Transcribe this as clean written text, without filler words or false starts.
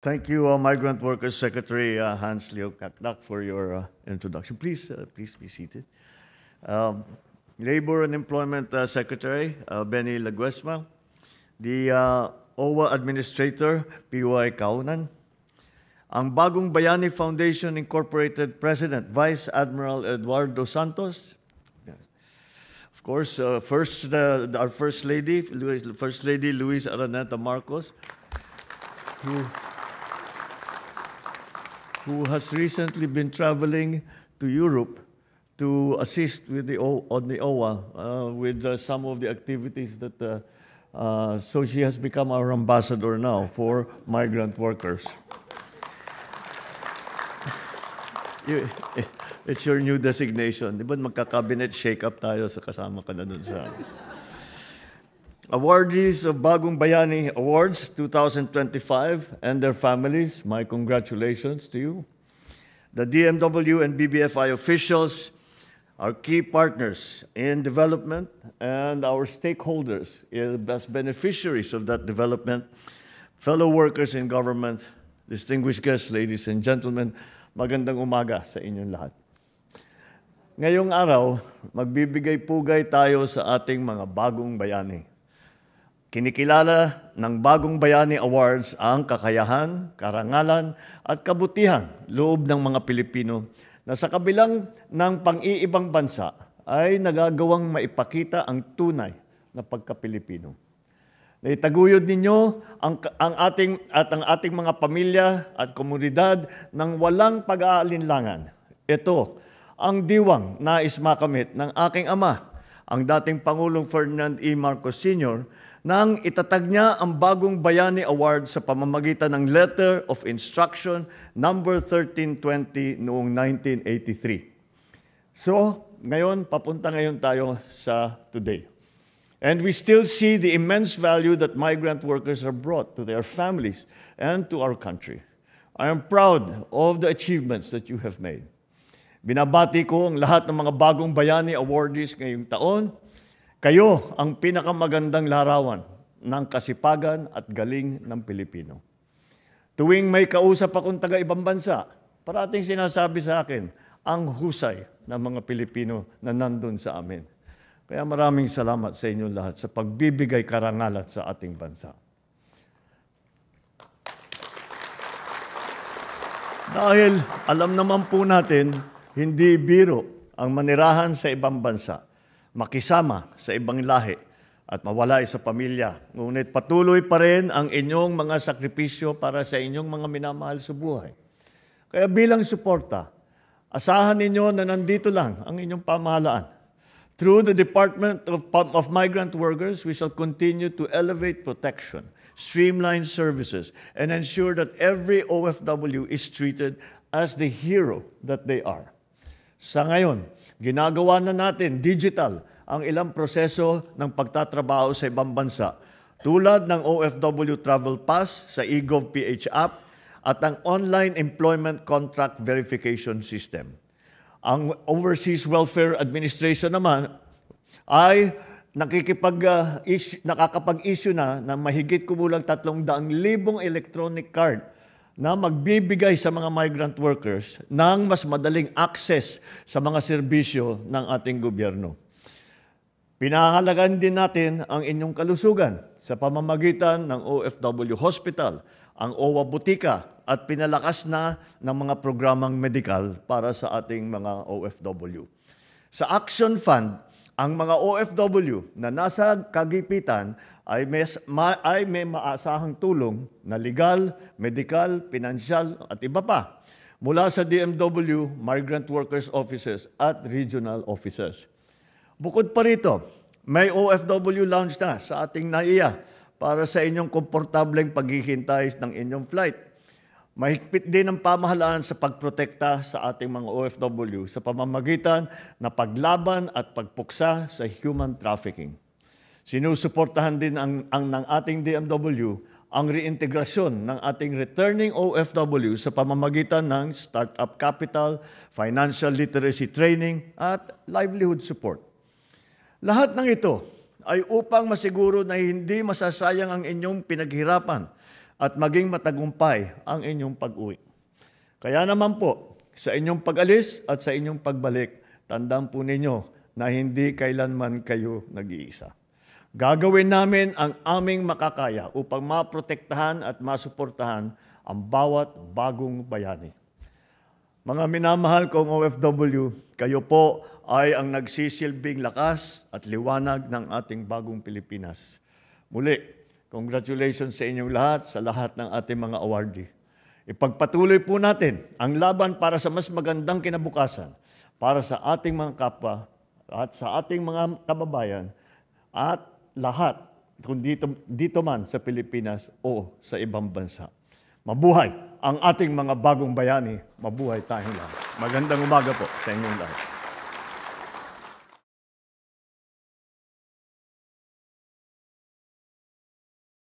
Thank you, Migrant Workers Secretary Hans Leo Kakdak, for your introduction. Please be seated. Um, Labor and Employment Secretary Benny Laguesma, the OWA Administrator PY Kaunan, ang Bagong Bayani Foundation Incorporated President Vice Admiral Eduardo Santos. Of course, our First Lady Luis Araneta Marcos, who has recently been traveling to Europe to assist with the OWA with some of the activities that. So she has become our ambassador now for migrant workers. It's your new designation. Di ba magka-cabinet shake-up tayo sa kasama ka na dun sa... Awardees of Bagong Bayani Awards 2025 and their families, my congratulations to you. The DMW and BBFI officials, our key partners in development, and our stakeholders as beneficiaries of that development, fellow workers in government, distinguished guests, ladies and gentlemen, magandang umaga sa inyong lahat. Ngayong araw, magbibigay-pugay tayo sa ating mga bagong bayani. Kinikilala ng Bagong Bayani Awards ang kakayahan, karangalan at kabutihan loob ng mga Pilipino na sa kabilang ng pang-iibang bansa ay nagagawang maipakita ang tunay na pagka-Pilipino. Naitaguyod ninyo ang ating mga pamilya at komunidad ng walang pag-aalinlangan. Ito ang diwang nais makamit ng aking ama, ang dating Pangulong Ferdinand E. Marcos Sr., nang itatag niya ang Bagong Bayani Award sa pamamagitan ng Letter of Instruction number 1320 noong 1983. So, papunta ngayon tayo sa today. And we still see the immense value that migrant workers have brought to their families and to our country. I am proud of the achievements that you have made. Binabati ko ang lahat ng mga Bagong Bayani awardees ngayong taon. Kayo ang pinakamagandang larawan ng kasipagan at galing ng Pilipino. Tuwing may kausap akong taga-ibang bansa, parating sinasabi sa akin ang husay ng mga Pilipino na nandun sa amin. Kaya maraming salamat sa inyo lahat sa pagbibigay karangalan sa ating bansa. Dahil alam naman po natin, hindi biro ang manirahan sa ibang bansa, makisama sa ibang lahi at mawalay sa pamilya. Ngunit patuloy pa rin ang inyong mga sakripisyo para sa inyong mga minamahal sa buhay. Kaya bilang suporta, asahan ninyo na nandito lang ang inyong pamahalaan. Through the Department of Migrant Workers, we shall continue to elevate protection, streamline services, and ensure that every OFW is treated as the hero that they are. Sa ngayon, ginagawa na natin digital ang ilang proseso ng pagtatrabaho sa ibang bansa, tulad ng OFW Travel Pass sa eGov.ph app at ang Online Employment Contract Verification System. Ang Overseas Welfare Administration naman ay nakakapag-issue na ng mahigit kumulang 300,000 electronic card na magbibigay sa mga migrant workers ng mas madaling access sa mga serbisyo ng ating gobyerno. Pinahalagan din natin ang inyong kalusugan sa pamamagitan ng OFW Hospital, ang OWA Butika, at pinalakas na ng mga programang medikal para sa ating mga OFW. Sa Action Fund, ang mga OFW na nasa kagipitan ay may maasahang tulong na legal, medical, pinansyal at iba pa mula sa DMW, Migrant Workers Offices at Regional Offices. Bukod pa rito, may OFW lounge na sa ating NAIA para sa inyong komportableng paghihintay ng inyong flight. Mahigpit din ang pamahalaan sa pagprotekta sa ating mga OFW sa pamamagitan na paglaban at pagpuksa sa human trafficking. Sinusuportahan din ng ating DMW ang reintegrasyon ng ating returning OFW sa pamamagitan ng startup capital, financial literacy training, at livelihood support. Lahat ng ito ay upang masiguro na hindi masasayang ang inyong pinaghirapan at maging matagumpay ang inyong pag-uwi. Kaya naman po, sa inyong pag-alis at sa inyong pagbalik, tandaan po ninyo na hindi kailanman kayo nag-iisa. Gagawin namin ang aming makakaya upang maprotektahan at masuportahan ang bawat bagong bayani. Mga minamahal kong OFW, kayo po ay ang nagsisilbing lakas at liwanag ng ating bagong Pilipinas. Muli, congratulations sa inyong lahat, sa lahat ng ating mga awardee. Ipagpatuloy po natin ang laban para sa mas magandang kinabukasan para sa ating mga kapwa at sa ating mga kababayan at lahat kung dito man sa Pilipinas o sa ibang bansa. Mabuhay ang ating mga bagong bayani. Mabuhay tayong lahat. Magandang umaga po sa inyong lahat.